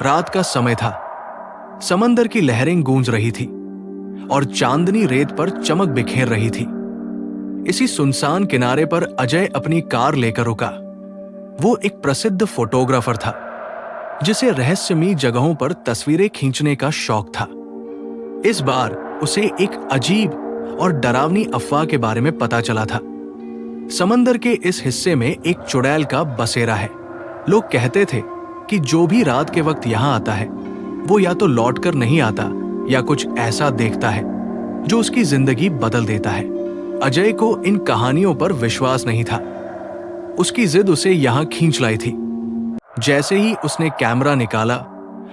रात का समय था। समंदर की लहरें गूंज रही थी और चांदनी रेत पर चमक बिखेर रही थी। इसी सुनसान किनारे पर अजय अपनी कार लेकर रुका। वो एक प्रसिद्ध फोटोग्राफर था जिसे रहस्यमयी जगहों पर तस्वीरें खींचने का शौक था। इस बार उसे एक अजीब और डरावनी अफवाह के बारे में पता चला था। समंदर के इस हिस्से में एक चुड़ैल का बसेरा है। लोग कहते थे कि जो भी रात के वक्त यहां आता है वो या तो लौटकर नहीं आता या कुछ ऐसा देखता है जो उसकी जिंदगी बदल देता है। अजय को इन कहानियों पर विश्वास नहीं था। उसकी जिद उसे यहां खींच लाई थी। जैसे ही उसने कैमरा निकाला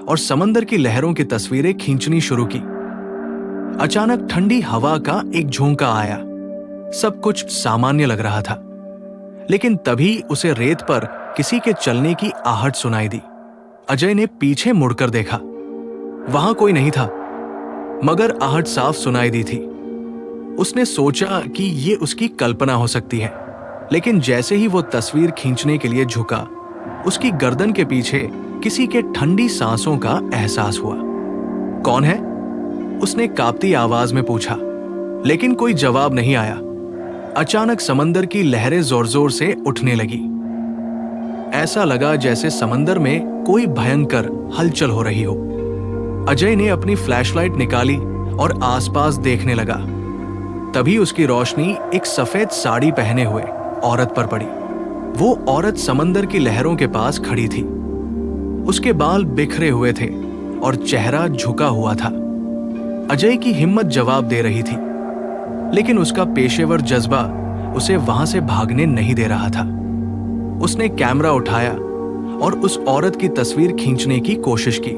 और समंदर की लहरों की तस्वीरें खींचनी शुरू की, अचानक ठंडी हवा का एक झोंका आया। सब कुछ सामान्य लग रहा था, लेकिन तभी उसे रेत पर किसी के चलने की आहट सुनाई दी। अजय ने पीछे मुड़कर देखा। वहां कोई नहीं था, मगर आहट साफ सुनाई दी थी। उसने सोचा कि ये उसकी कल्पना हो सकती है, लेकिन जैसे ही वो तस्वीर खींचने के लिए झुका, उसकी गर्दन के पीछे किसी के ठंडी सांसों का एहसास हुआ। कौन है? उसने कांपती आवाज में पूछा, लेकिन कोई जवाब नहीं आया। अचानक समंदर की लहरें जोर जोर से उठने लगी। ऐसा लगा जैसे समंदर में कोई भयंकर हलचल हो रही हो। अजय ने अपनी फ्लैशलाइट निकाली और आसपास देखने लगा। तभी उसकी रोशनी एक सफेद साड़ी पहने हुए औरत पर पड़ी। वो औरत समंदर की लहरों के पास खड़ी थी। उसके बाल बिखरे हुए थे और चेहरा झुका हुआ था। अजय की हिम्मत जवाब दे रही थी, लेकिन उसका पेशेवर जज्बा उसे वहां से भागने नहीं दे रहा था। उसने कैमरा उठाया और उस औरत की तस्वीर खींचने की कोशिश की,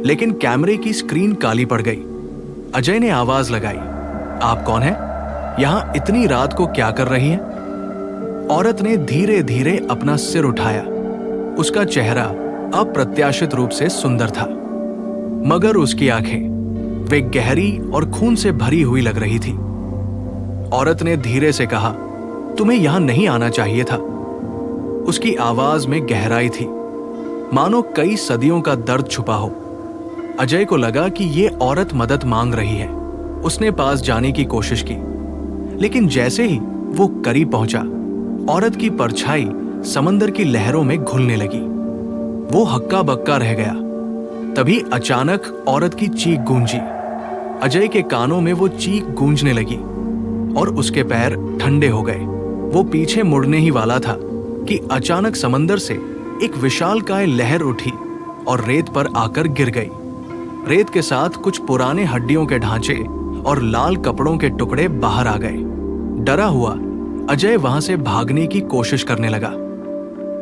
लेकिन कैमरे की स्क्रीन काली पड़ गई। अजय ने आवाज लगाई, आप कौन हैं? यहां इतनी रात को क्या कर रही हैं? औरत ने धीरे धीरे अपना सिर उठाया। उसका चेहरा अप्रत्याशित रूप से सुंदर था, मगर उसकी आंखें वे गहरी और खून से भरी हुई लग रही थी। औरत ने धीरे से कहा, तुम्हें यहां नहीं आना चाहिए था। उसकी आवाज में गहराई थी, मानो कई सदियों का दर्द छुपा हो। अजय को लगा कि ये औरत मदद मांग रही है। उसने पास जाने की कोशिश की, लेकिन जैसे ही वो करीब पहुंचा, औरत की परछाई समंदर की लहरों में घुलने लगी। वो हक्का बक्का रह गया। तभी अचानक औरत की चीख गूंजी। अजय के कानों में वो चीख गूंजने लगी और उसके पैर ठंडे हो गए। वो पीछे मुड़ने ही वाला था कि अचानक समंदर से एक विशालकाय लहर उठी और रेत पर आकर गिर गई। रेत के साथ कुछ पुराने हड्डियों के ढांचे और लाल कपड़ों के टुकड़े बाहर आ गए। डरा हुआ अजय वहां से भागने की कोशिश करने लगा,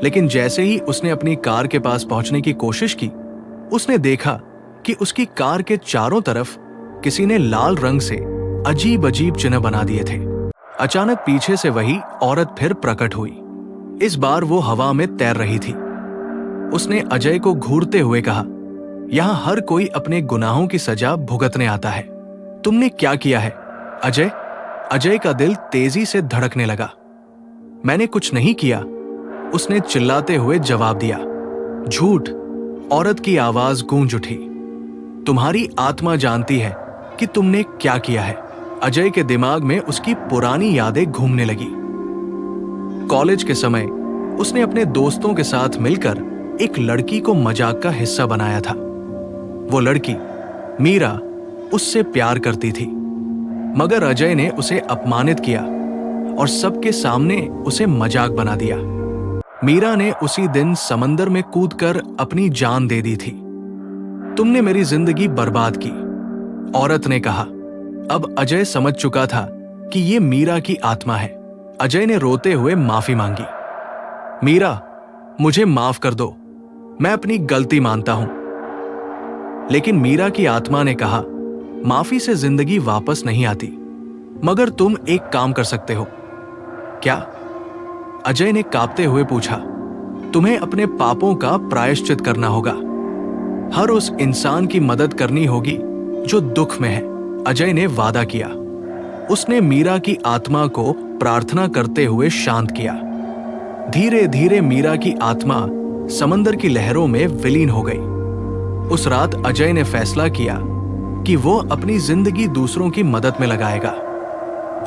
लेकिन जैसे ही उसने अपनी कार के पास पहुंचने की कोशिश की, उसने देखा कि उसकी कार के चारों तरफ किसी ने लाल रंग से अजीब अजीब चिन्ह बना दिए थे। अचानक पीछे से वही औरत फिर प्रकट हुई। इस बार वो हवा में तैर रही थी। उसने अजय को घूरते हुए कहा, यहां हर कोई अपने गुनाहों की सजा भुगतने आता है। तुमने क्या किया है अजय? अजय का दिल तेजी से धड़कने लगा। मैंने कुछ नहीं किया, उसने चिल्लाते हुए जवाब दिया। झूठ, औरत की आवाज गूंज उठी। तुम्हारी आत्मा जानती है कि तुमने क्या किया है। अजय के दिमाग में उसकी पुरानी यादें घूमने लगी। कॉलेज के समय उसने अपने दोस्तों के साथ मिलकर एक लड़की को मजाक का हिस्सा बनाया था। वो लड़की मीरा उससे प्यार करती थी, मगर अजय ने उसे अपमानित किया और सबके सामने उसे मजाक बना दिया। मीरा ने उसी दिन समंदर में कूदकर अपनी जान दे दी थी। तुमने मेरी जिंदगी बर्बाद की, औरत ने कहा। अब अजय समझ चुका था कि ये मीरा की आत्मा है। अजय ने रोते हुए माफी मांगी। मीरा, मुझे माफ कर दो, मैं अपनी गलती मानता हूं। लेकिन मीरा की आत्मा ने कहा, माफी से जिंदगी वापस नहीं आती, मगर तुम एक काम कर सकते हो। क्या? अजय ने कांपते हुए पूछा। तुम्हें अपने पापों का प्रायश्चित करना होगा। हर उस इंसान की मदद करनी होगी जो दुख में है। अजय ने वादा किया। उसने मीरा की आत्मा को प्रार्थना करते हुए शांत किया। धीरे धीरे मीरा की आत्मा समंदर की लहरों में विलीन हो गई। उस रात अजय ने फैसला किया कि वो अपनी जिंदगी दूसरों की मदद में लगाएगा।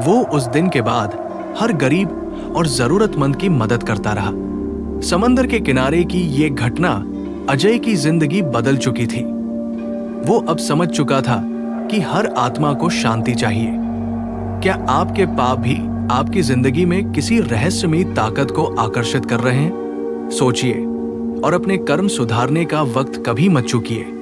वो उस दिन के बाद हर गरीब और जरूरतमंद की मदद करता रहा। समंदर के किनारे की ये घटना अजय की जिंदगी बदल चुकी थी। वो अब समझ चुका था कि हर आत्मा को शांति चाहिए। क्या आपके पाप भी आपकी जिंदगी में किसी रहस्यमयी ताकत को आकर्षित कर रहे हैं? सोचिए और अपने कर्म सुधारने का वक्त कभी मत चूकिए।